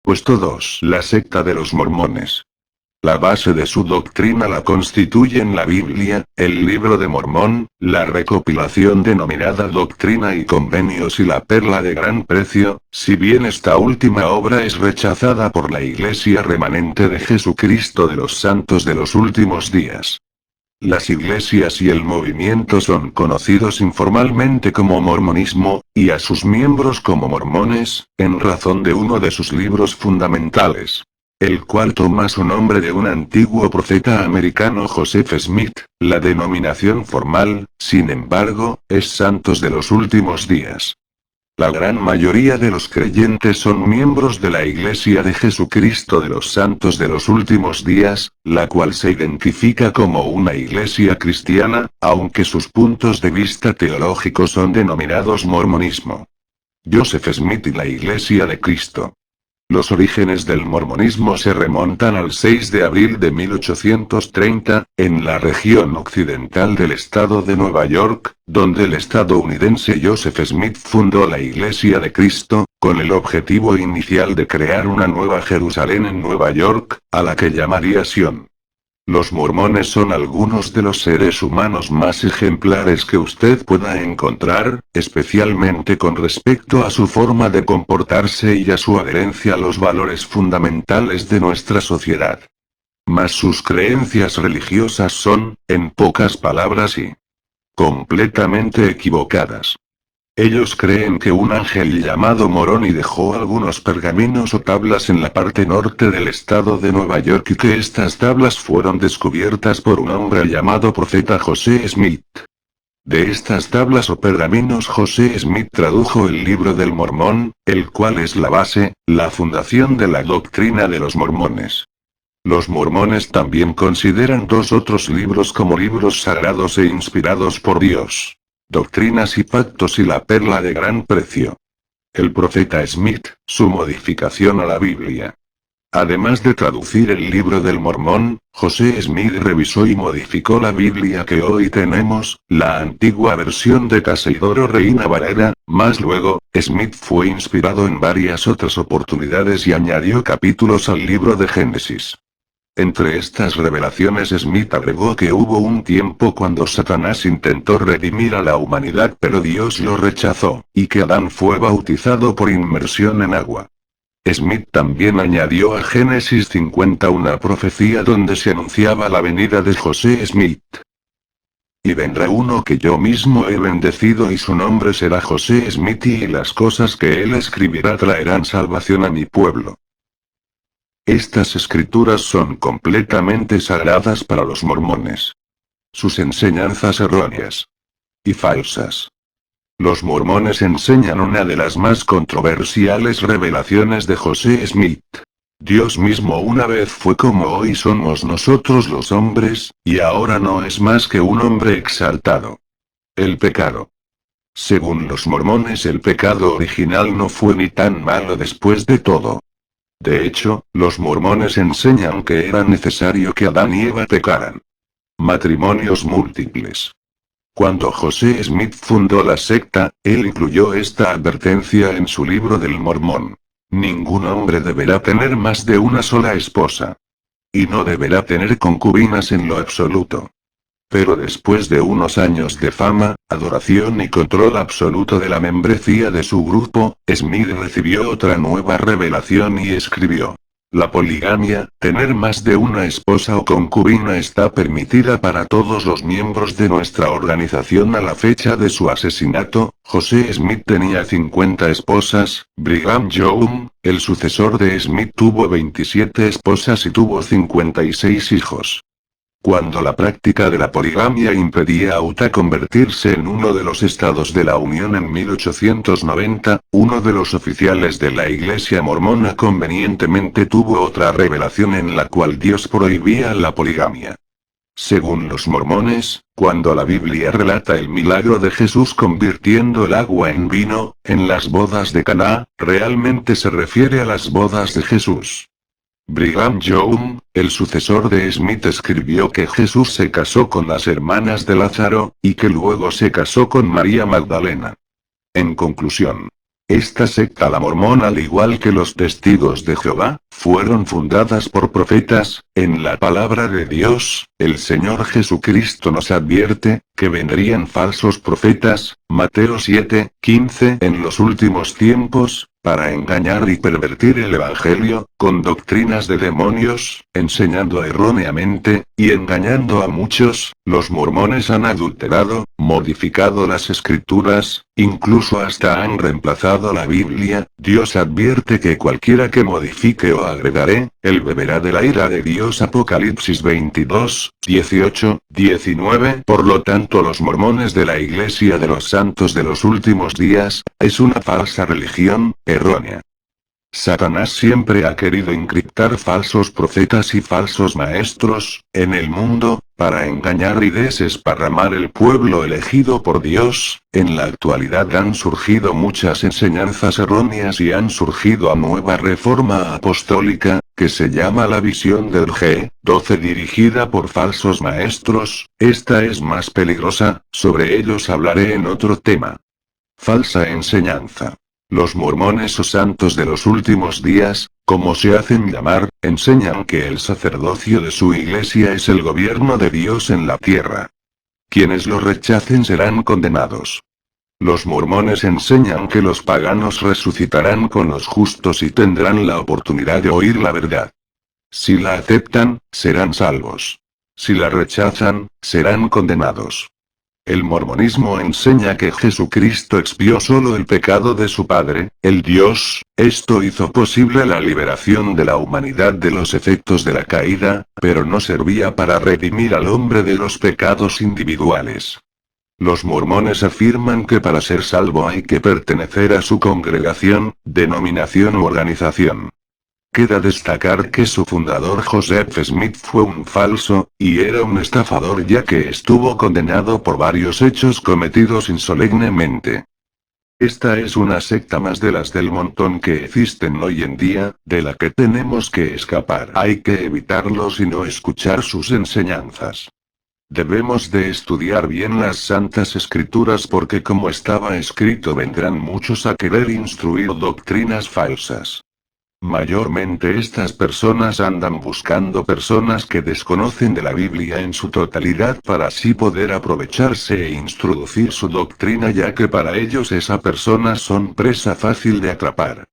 Puesto 2. La secta de los mormones. La base de su doctrina la constituyen la Biblia, el Libro de Mormón, la recopilación denominada Doctrina y Convenios y la Perla de Gran Precio, si bien esta última obra es rechazada por la Iglesia remanente de Jesucristo de los Santos de los Últimos Días. Las iglesias y el movimiento son conocidos informalmente como mormonismo, y a sus miembros como mormones, en razón de uno de sus libros fundamentales, el cual toma su nombre de un antiguo profeta americano Joseph Smith. La denominación formal, sin embargo, es Santos de los Últimos Días. La gran mayoría de los creyentes son miembros de la Iglesia de Jesucristo de los Santos de los Últimos Días, la cual se identifica como una iglesia cristiana, aunque sus puntos de vista teológicos son denominados mormonismo. Joseph Smith y la Iglesia de Cristo. Los orígenes del mormonismo se remontan al 6 de abril de 1830, en la región occidental del estado de Nueva York, donde el estadounidense Joseph Smith fundó la Iglesia de Cristo, con el objetivo inicial de crear una nueva Jerusalén en Nueva York, a la que llamaría Sion. Los mormones son algunos de los seres humanos más ejemplares que usted pueda encontrar, especialmente con respecto a su forma de comportarse y a su adherencia a los valores fundamentales de nuestra sociedad. Mas sus creencias religiosas son, en pocas palabras completamente equivocadas. Ellos creen que un ángel llamado Moroni dejó algunos pergaminos o tablas en la parte norte del estado de Nueva York y que estas tablas fueron descubiertas por un hombre llamado profeta José Smith. De estas tablas o pergaminos José Smith tradujo el Libro del Mormón, el cual es la base, la fundación de la doctrina de los mormones. Los mormones también consideran dos otros libros como libros sagrados e inspirados por Dios. Doctrinas y Pactos y la Perla de Gran Precio. El profeta Smith, su modificación a la Biblia. Además de traducir el Libro del Mormón, José Smith revisó y modificó la Biblia que hoy tenemos, la antigua versión de Caseidoro Reina Valera, más luego, Smith fue inspirado en varias otras oportunidades y añadió capítulos al libro de Génesis. Entre estas revelaciones Smith agregó que hubo un tiempo cuando Satanás intentó redimir a la humanidad pero Dios lo rechazó, y que Adán fue bautizado por inmersión en agua. Smith también añadió a Génesis 50 una profecía donde se anunciaba la venida de José Smith. Y vendrá uno que yo mismo he bendecido y su nombre será José Smith y las cosas que él escribirá traerán salvación a mi pueblo. Estas escrituras son completamente sagradas para los mormones. Sus enseñanzas erróneas y falsas. Los mormones enseñan una de las más controversiales revelaciones de José Smith. Dios mismo una vez fue como hoy somos nosotros los hombres, y ahora no es más que un hombre exaltado. El pecado. Según los mormones el pecado original no fue ni tan malo después de todo. De hecho, los mormones enseñan que era necesario que Adán y Eva pecaran. Matrimonios múltiples. Cuando José Smith fundó la secta, él incluyó esta advertencia en su Libro del Mormón. Ningún hombre deberá tener más de una sola esposa. Y no deberá tener concubinas en lo absoluto. Pero después de unos años de fama, adoración y control absoluto de la membresía de su grupo, Smith recibió otra nueva revelación y escribió: la poligamia, tener más de una esposa o concubina está permitida para todos los miembros de nuestra organización a la fecha de su asesinato. José Smith tenía 50 esposas, Brigham Young, el sucesor de Smith tuvo 27 esposas y tuvo 56 hijos. Cuando la práctica de la poligamia impedía a Utah convertirse en uno de los estados de la Unión en 1890, uno de los oficiales de la Iglesia mormona convenientemente tuvo otra revelación en la cual Dios prohibía la poligamia. Según los mormones, cuando la Biblia relata el milagro de Jesús convirtiendo el agua en vino, en las bodas de Caná, realmente se refiere a las bodas de Jesús. Brigham Young, el sucesor de Smith, escribió que Jesús se casó con las hermanas de Lázaro, y que luego se casó con María Magdalena. En conclusión, Esta secta la mormona, al igual que los testigos de Jehová, fueron fundadas por profetas. En la palabra de Dios, el Señor Jesucristo nos advierte, que vendrían falsos profetas, Mateo 7:15, en los últimos tiempos, para engañar y pervertir el Evangelio, con doctrinas de demonios, enseñando erróneamente, y engañando a muchos. Los mormones han adulterado, modificado las escrituras, incluso hasta han reemplazado la Biblia. Dios advierte que cualquiera que modifique o agregaré, él beberá de la ira de Dios. Apocalipsis 22:18-19. Por lo tanto, los mormones de la Iglesia de los Santos de los Últimos Días, es una falsa religión, errónea. Satanás siempre ha querido encriptar falsos profetas y falsos maestros, en el mundo, para engañar y desparramar el pueblo elegido por Dios. En la actualidad han surgido muchas enseñanzas erróneas y han surgido a nueva reforma apostólica, que se llama la visión del G12 dirigida por falsos maestros. Esta es más peligrosa, sobre ellos hablaré en otro tema. Falsa enseñanza. Los mormones o santos de los últimos días, como se hacen llamar, enseñan que el sacerdocio de su iglesia es el gobierno de Dios en la tierra. Quienes lo rechacen serán condenados. Los mormones enseñan que los paganos resucitarán con los justos y tendrán la oportunidad de oír la verdad. Si la aceptan, serán salvos. Si la rechazan, serán condenados. El mormonismo enseña que Jesucristo expió solo el pecado de su Padre, el Dios. Esto hizo posible la liberación de la humanidad de los efectos de la caída, pero no servía para redimir al hombre de los pecados individuales. Los mormones afirman que para ser salvo hay que pertenecer a su congregación, denominación u organización. Queda destacar que su fundador Joseph Smith fue un falso, y era un estafador, ya que estuvo condenado por varios hechos cometidos insolemnemente. Esta es una secta más de las del montón que existen hoy en día, de la que tenemos que escapar. Hay que evitarlos y no escuchar sus enseñanzas. Debemos de estudiar bien las santas escrituras, porque como estaba escrito vendrán muchos a querer instruir doctrinas falsas. Mayormente estas personas andan buscando personas que desconocen de la Biblia en su totalidad para así poder aprovecharse e introducir su doctrina, ya que para ellos esa personas son presa fácil de atrapar.